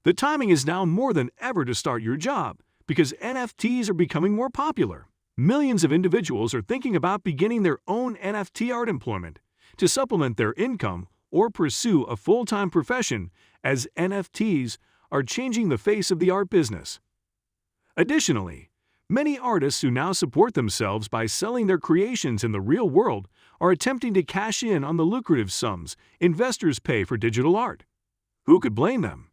The timing is now more than ever to start your job because NFTs are becoming more popular. Millions of individuals are thinking about beginning their own NFT art employment to supplement their income or pursue a full-time profession, as NFTs are changing the face of the art business. Additionally, many artists who now support themselves by selling their creations in the real world are attempting to cash in on the lucrative sums investors pay for digital art. Who could blame them?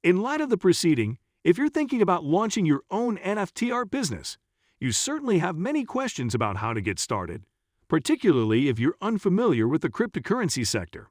In light of the preceding, if you're thinking about launching your own NFT art business, you certainly have many questions about how to get started, particularly if you're unfamiliar with the cryptocurrency sector.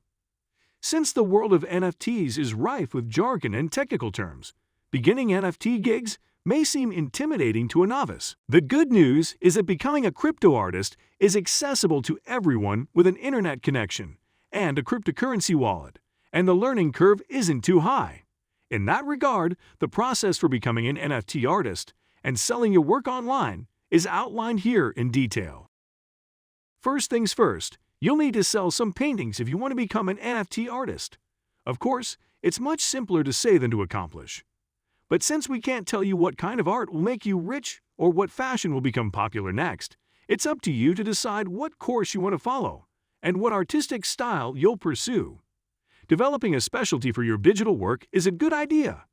Since the world of NFTs is rife with jargon and technical terms, beginning NFT gigs may seem intimidating to a novice. The good news is that becoming a crypto artist is accessible to everyone with an internet connection and a cryptocurrency wallet, and the learning curve isn't too high. In that regard, the process for becoming an NFT artist and selling your work online is outlined here in detail. First things first, you'll need to sell some paintings if you want to become an NFT artist. Of course, it's much simpler to say than to accomplish. But since we can't tell you what kind of art will make you rich or what fashion will become popular next, it's up to you to decide what course you want to follow and what artistic style you'll pursue. Developing a specialty for your digital work is a good idea.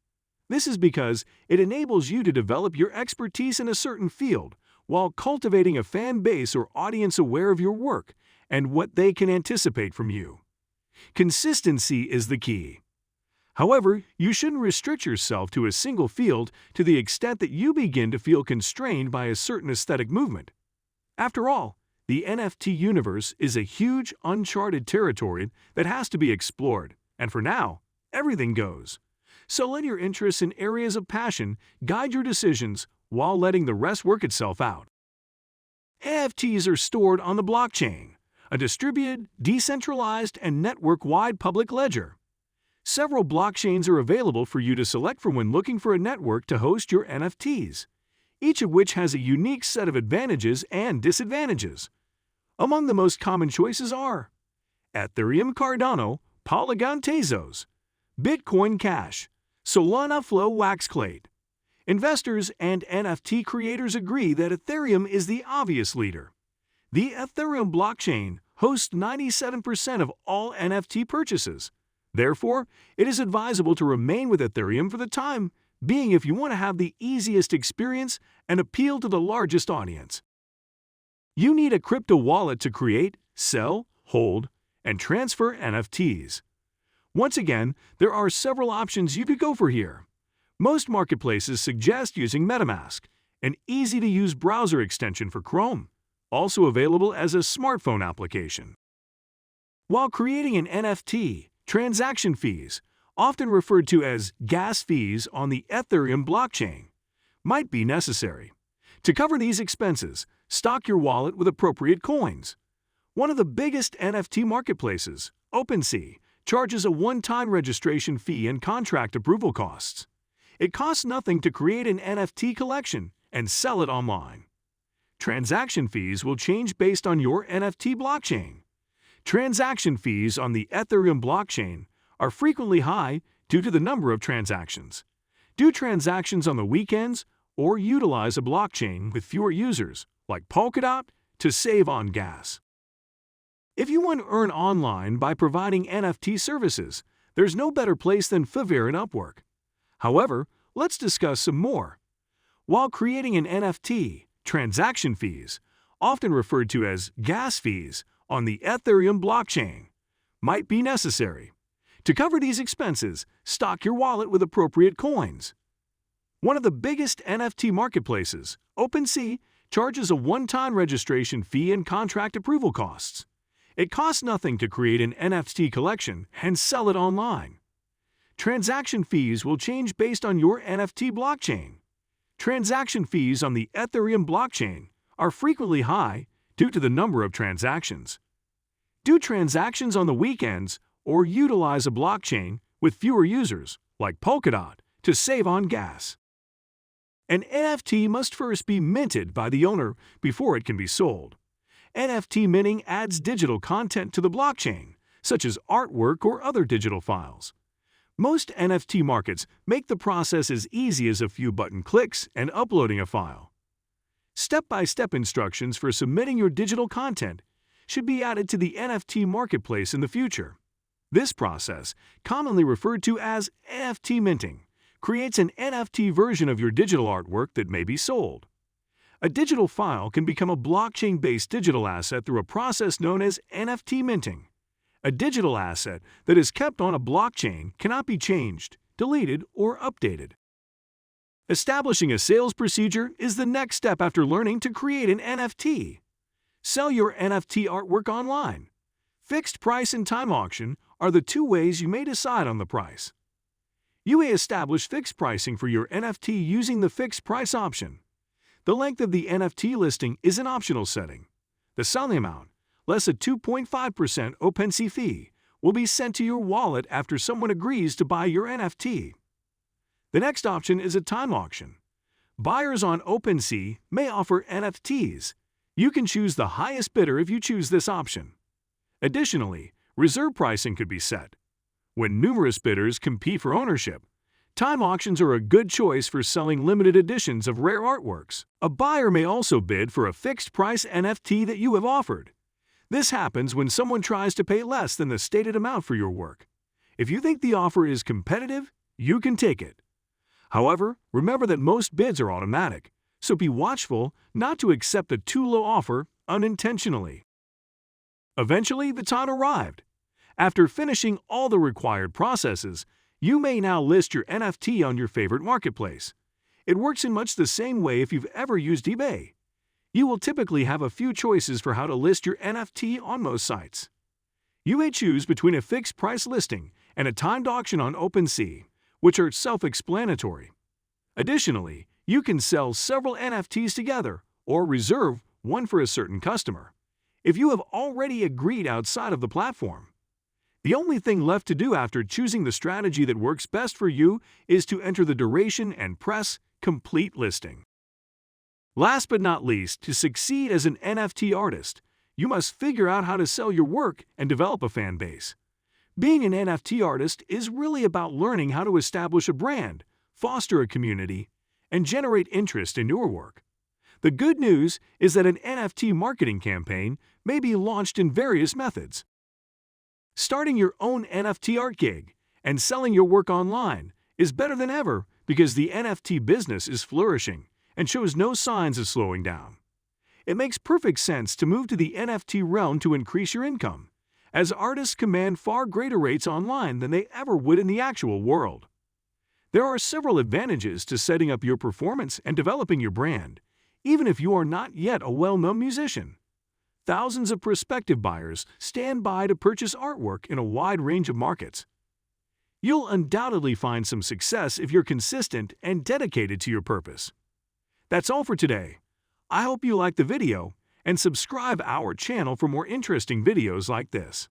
This is because it enables you to develop your expertise in a certain field while cultivating a fan base or audience aware of your work and what they can anticipate from you. Consistency is the key. However, you shouldn't restrict yourself to a single field to the extent that you begin to feel constrained by a certain aesthetic movement. After all, the NFT universe is a huge, uncharted territory that has to be explored, and for now, everything goes. So let your interests in areas of passion guide your decisions while letting the rest work itself out. NFTs are stored on the blockchain, a distributed, decentralized, and network-wide public ledger. Several blockchains are available for you to select from when looking for a network to host your NFTs, each of which has a unique set of advantages and disadvantages. Among the most common choices are Ethereum Cardano, Polygon Tezos, Bitcoin Cash, Solana Flow Waxclade. Investors and NFT creators agree that Ethereum is the obvious leader. The Ethereum blockchain hosts 97% of all NFT purchases. Therefore, it is advisable to remain with Ethereum for the time being if you want to have the easiest experience and appeal to the largest audience. You need a crypto wallet to create, sell, hold, and transfer NFTs. Once again, there are several options you could go for here. Most marketplaces suggest using MetaMask, an easy-to-use browser extension for Chrome, also available as a smartphone application. While creating an NFT, transaction fees, often referred to as gas fees on the Ethereum blockchain, might be necessary. To cover these expenses, stock your wallet with appropriate coins. One of the biggest NFT marketplaces, OpenSea, charges a one-time registration fee and contract approval costs. It costs nothing to create an NFT collection and sell it online. Transaction fees will change based on your NFT blockchain. Transaction fees on the Ethereum blockchain are frequently high due to the number of transactions. Do transactions on the weekends or utilize a blockchain with fewer users, like Polkadot, to save on gas. If you want to earn online by providing NFT services, there's no better place than Fiverr and Upwork. However, let's discuss some more. While creating an NFT, transaction fees, often referred to as gas fees, on the Ethereum blockchain, might be necessary. To cover these expenses, stock your wallet with appropriate coins. One of the biggest NFT marketplaces, OpenSea, charges a one-time registration fee and contract approval costs. It costs nothing to create an NFT collection and sell it online. Transaction fees will change based on your NFT blockchain. Transaction fees on the Ethereum blockchain are frequently high due to the number of transactions. Do transactions on the weekends or utilize a blockchain with fewer users, like Polkadot, to save on gas. An NFT must first be minted by the owner before it can be sold. NFT minting adds digital content to the blockchain, such as artwork or other digital files. Most NFT markets make the process as easy as a few button clicks and uploading a file. Step-by-step instructions for submitting your digital content should be added to the NFT marketplace in the future. This process, commonly referred to as NFT minting, creates an NFT version of your digital artwork that may be sold. A digital file can become a blockchain-based digital asset through a process known as NFT minting. A digital asset that is kept on a blockchain cannot be changed, deleted, or updated. Establishing a sales procedure is the next step after learning to create an NFT. Sell your NFT artwork online. Fixed price and time auction are the two ways you may decide on the price. You may establish fixed pricing for your NFT using the fixed price option. The length of the NFT listing is an optional setting. The selling amount, less a 2.5% OpenSea fee, will be sent to your wallet after someone agrees to buy your NFT. The next option is a time auction. Buyers on OpenSea may offer NFTs. You can choose the highest bidder if you choose this option. Additionally, reserve pricing could be set. When numerous bidders compete for ownership, time auctions are a good choice for selling limited editions of rare artworks. A buyer may also bid for a fixed-price NFT that you have offered. This happens when someone tries to pay less than the stated amount for your work. If you think the offer is competitive, you can take it. However, remember that most bids are automatic, so be watchful not to accept a too low offer unintentionally. Eventually, the time arrived. After finishing all the required processes, you may now list your NFT on your favorite marketplace. It works in much the same way if you've ever used eBay. You will typically have a few choices for how to list your NFT on most sites. You may choose between a fixed price listing and a timed auction on OpenSea, which are self-explanatory. Additionally, you can sell several NFTs together or reserve one for a certain customer if you have already agreed outside of the platform. The only thing left to do after choosing the strategy that works best for you is to enter the duration and press Complete Listing. Last but not least, to succeed as an NFT artist, you must figure out how to sell your work and develop a fan base. Being an NFT artist is really about learning how to establish a brand, foster a community, and generate interest in your work. The good news is that an NFT marketing campaign may be launched in various methods. Starting your own NFT art gig and selling your work online is better than ever because the NFT business is flourishing and shows no signs of slowing down. It makes perfect sense to move to the NFT realm to increase your income, as artists command far greater rates online than they ever would in the actual world. There are several advantages to setting up your performance and developing your brand, even if you are not yet a well-known musician. Thousands of prospective buyers stand by to purchase artwork in a wide range of markets. You'll undoubtedly find some success if you're consistent and dedicated to your purpose. That's all for today. I hope you liked the video and subscribe our channel for more interesting videos like this.